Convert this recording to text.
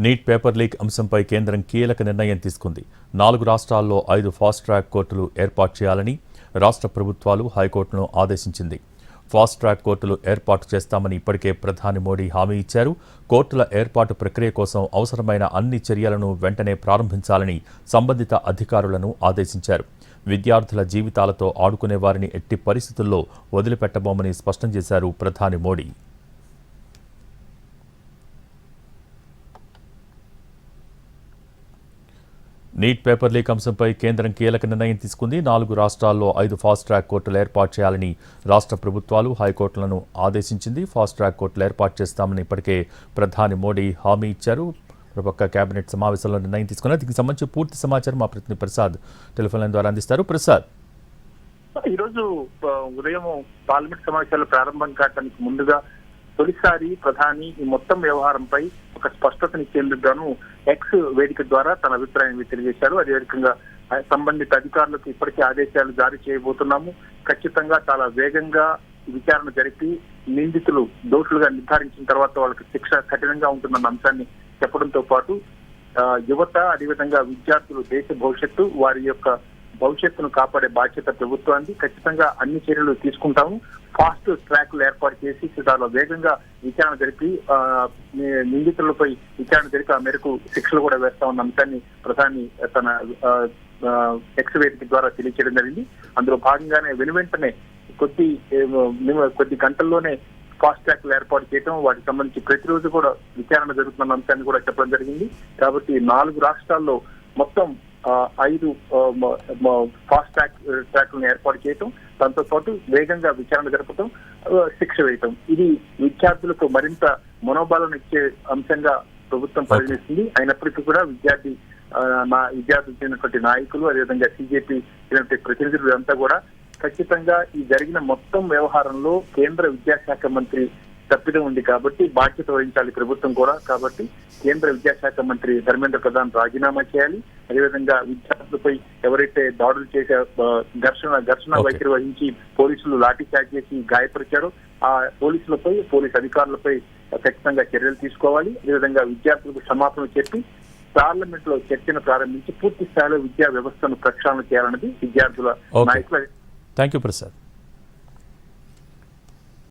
Neat paper leak అంశంపై కేంద్రం కీలక నిర్ణయం తీసుకుంది. 4 రాష్ట్రాల్లో 5 ఫాస్ట్ ట్రాక్ కోర్టులు ఏర్పాటు చేయాలని రాష్ట్ర ప్రభుత్వాలు హైకోర్టును ఆదేశించింది. ఫాస్ట్ ట్రాక్ కోర్టులు ఏర్పాటు చేస్తామని ఇప్పటికే ప్రధాని మోడీ హామీ ఇచ్చారు. కోర్టుల ఏర్పాటు ప్రక్రియ కోసం అవసరమైన అన్ని చర్యలను వెంటనే ప్రారంభించాలని సంబంధిత అధికారులను ఆదేశించారు. విద్యార్థుల జీవితాలతో ఆడుకునే వారిని ఎట్టి పరిస్థితుల్లో వదిలిపెట్టబోమని స్పష్టం చేశారు ప్రధాని మోడీ. నీట్ పేపర్ లీక్ అంశంపై కేంద్రం కీలక నిర్ణయం తీసుకుంది. 4 రాష్ట్రాల్లో 5 ఫాస్ట్ ట్రాక్ కోర్టులు ఏర్పాటు చేయాలని రాష్ట్ర ప్రభుత్వాలు హైకోర్టులను ఆదేశించింది. ఫాస్ట్ ట్రాక్ కోర్టులు ఏర్పాటు చేస్తామని ఇప్పటికే ప్రధాని మోడీ హామీ ఇచ్చారు. మరోపక్క కేబినెట్ సమావేశంలో నిర్ణయం తీసుకున్నారు. దీనికి సంబంధించి పూర్తి సమాచారం మా ప్రతినిధి ప్రసాద్ టెలిఫోన్ లైన్ ద్వారా అందిస్తారు. ప్రసాద్, ఈరోజు ఉదయం పార్లమెంట్ సమావేశాలు ప్రారంభం కావడానికి ముందుగా తొలిసారి ప్రధాని ఈ మొత్తం వ్యవహారంపై ఒక స్పష్టతనిచ్చేందుకు గాను ఎక్స్ వేదిక ద్వారా తన అభిప్రాయాన్ని తెలియజేశారు. అదేవిధంగా సంబంధిత అధికారులకు ఇప్పటికే ఆదేశాలు జారీ చేయబోతున్నాము. ఖచ్చితంగా చాలా వేగంగా విచారణ జరిపి నిందితులు దోషులుగా నిర్ధారించిన తర్వాత వాళ్ళకి శిక్ష కఠినంగా ఉంటుందన్న అంశాన్ని చెప్పడంతో పాటు యువత అదేవిధంగా విద్యార్థులు దేశ భవిష్యత్తు వారి యొక్క భవిష్యత్తును కాపాడే బాధ్యత ప్రభుత్వానికి. ఖచ్చితంగా అన్ని చర్యలు తీసుకుంటాము. ఫాస్ట్ ట్రాక్లు ఏర్పాటు చేసి చాలా వేగంగా విచారణ జరిపి నిందితులపై విచారణ జరిపి ఆ మేరకు శిక్షలు కూడా వేస్తామన్న అంశాన్ని ప్రధాని తన ఎక్స్ వేదిక ద్వారా తెలియజేయడం జరిగింది. అందులో భాగంగానే వెనువెంటనే కొద్ది గంటల్లోనే ఫాస్ట్ ట్రాక్లు ఏర్పాటు చేయడం, వాటికి సంబంధించి ప్రతిరోజు కూడా విచారణ జరుగుతున్న అంశాన్ని కూడా చెప్పడం జరిగింది. కాబట్టి 4 రాష్ట్రాల్లో మొత్తం 5 ఫాస్ట్ ట్రాక్లను ఏర్పాటు చేయటం, దాంతో పాటు వేగంగా విచారణ జరపడం, శిక్ష వేయటం, ఇది విద్యార్థులకు మరింత మనోబలం ఇచ్చే అంశంగా ప్రభుత్వం పరిగణిస్తుంది. అయినప్పటికీ కూడా విద్యార్థులు చెందినటువంటి నాయకులు అదేవిధంగా సిజేపీ ప్రతినిధులు అంతా కూడా ఖచ్చితంగా ఈ జరిగిన మొత్తం వ్యవహారంలో కేంద్ర విద్యాశాఖ మంత్రి తప్పిదం ఉంది కాబట్టి బాధ్యత వహించాలి ప్రభుత్వం కూడా. కాబట్టి కేంద్ర విద్యాశాఖ మంత్రి ధర్మేంద్ర ప్రధాన్ రాజీనామా చేయాలి. అదేవిధంగా విద్యార్థులపై ఎవరైతే దాడులు చేసే ఘర్షణ వైఖరి వహించి పోలీసులు లాఠీ చార్జ్ చేసి గాయపరిచారో ఆ పోలీస్ అధికారులపై ఖచ్చితంగా చర్యలు తీసుకోవాలి. అదేవిధంగా విద్యార్థులకు క్షమాపణ చెప్పి పార్లమెంట్ లో చర్చను ప్రారంభించి పూర్తి స్థాయిలో విద్యా వ్యవస్థను ప్రక్షాళన చేయాలన్నది విద్యార్థుల నాయకులు. Thank you Prasad.